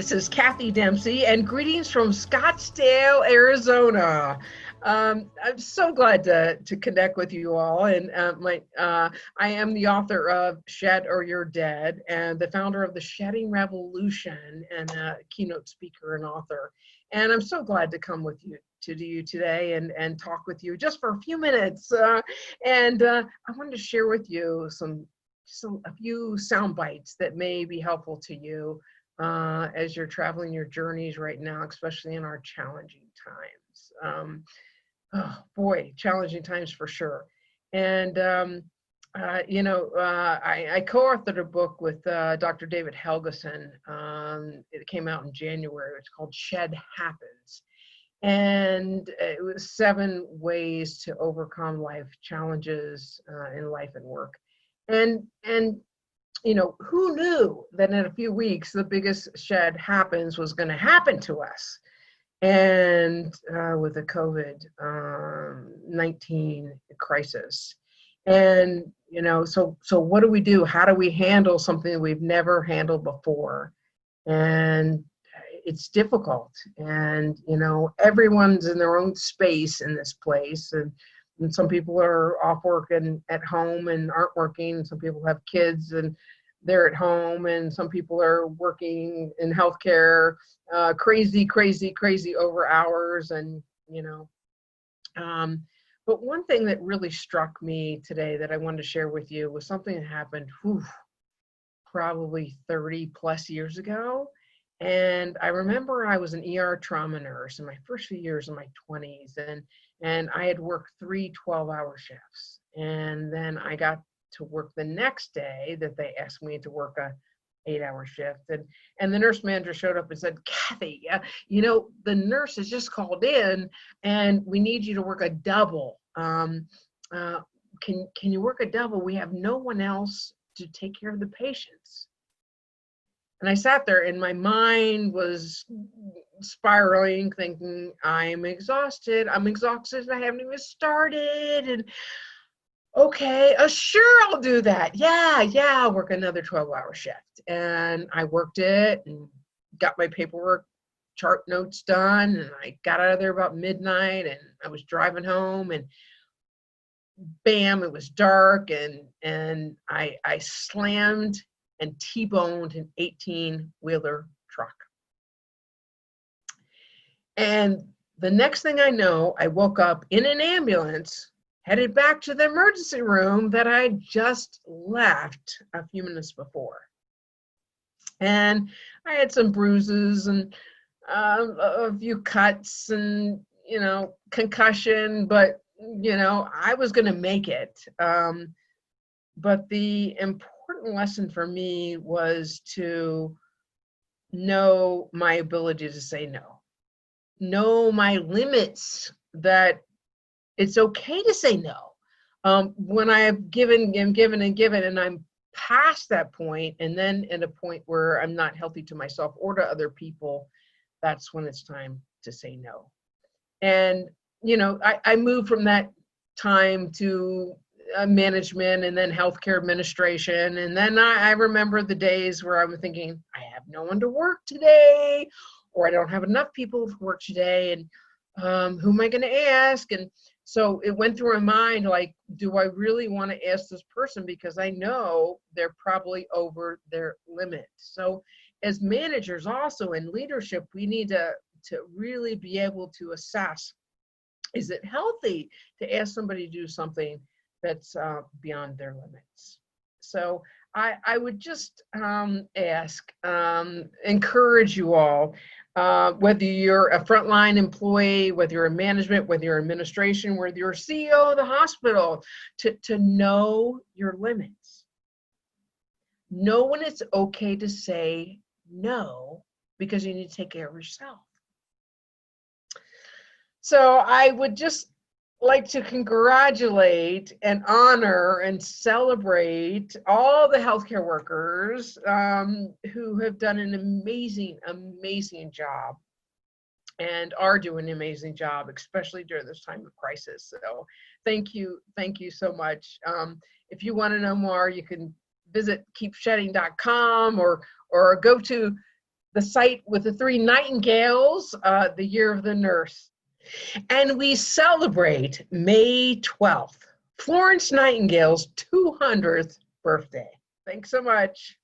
This is Kathy Dempsey, and greetings from Scottsdale, Arizona. I'm so glad to connect with you all. And I am the author of Shed or You're Dead, and the founder of the Shedding Revolution, and a keynote speaker and author. And I'm so glad to come with you today and talk with you just for a few minutes. I wanted to share with you a few sound bites that may be helpful to you as you're traveling your journeys right now, especially in our challenging times. Oh boy, challenging times for sure. And I co-authored a book with Dr. David Helgeson. It came out in January. It's called Shed Happens. And it was 7 ways to overcome life challenges in life and work. And who knew that in a few weeks, the biggest shed happens was going to happen to us? And with the COVID-19 crisis. And, so what do we do? How do we handle something that we've never handled before? And it's difficult. And, everyone's in their own space in this place. And some people are off work and at home and aren't working. Some people have kids and they're at home, and some people are working in healthcare, crazy over hours. And, but one thing that really struck me today that I wanted to share with you was something that happened probably 30 plus years ago. And I remember I was an ER trauma nurse in my first few years in my 20s, and I had worked 3 12-hour shifts. And then I got to work the next day that they asked me to work a 8-hour shift. And the nurse manager showed up and said, Kathy, the nurse has just called in and we need you to work a double. Can you work a double? We have no one else to take care of the patients. And I sat there and my mind was spiraling, thinking, I'm exhausted. I haven't even started. And okay, sure, I'll do that. Yeah, I'll work another 12-hour shift. And I worked it and got my paperwork, chart notes done. And I got out of there about midnight, and I was driving home, and bam, it was dark. And I slammed and T-boned an 18-wheeler truck. And the next thing I know, I woke up in an ambulance, headed back to the emergency room that I just left a few minutes before. And I had some bruises and a few cuts and, concussion, but, I was going to make it. But the important lesson for me was to know my ability to say no, know my limits, that it's okay to say no. When I have given and given and given, and I'm past that point, and then at a point where I'm not healthy to myself or to other people, that's when it's time to say no. And, I moved from that time to management and then healthcare administration. And then I remember the days where I was thinking, I have no one to work today, or I don't have enough people to work today. And who am I going to ask? And so it went through my mind, like, do I really want to ask this person? Because I know they're probably over their limit. So as managers also in leadership, we need to really be able to assess, is it healthy to ask somebody to do something that's beyond their limits? So I would just encourage you all, whether you're a frontline employee, whether you're in management, whether you're administration, whether you're CEO of the hospital, to know your limits. Know when it's okay to say no, because you need to take care of yourself. So I would just like to congratulate and honor and celebrate all the healthcare workers who have done an amazing job and are doing an amazing job, especially during this time of crisis. So thank you so much. If you want to know more, you can visit keepshedding.com or go to the site with the 3 nightingales, the year of the nurse. And we celebrate May 12th, Florence Nightingale's 200th birthday. Thanks so much.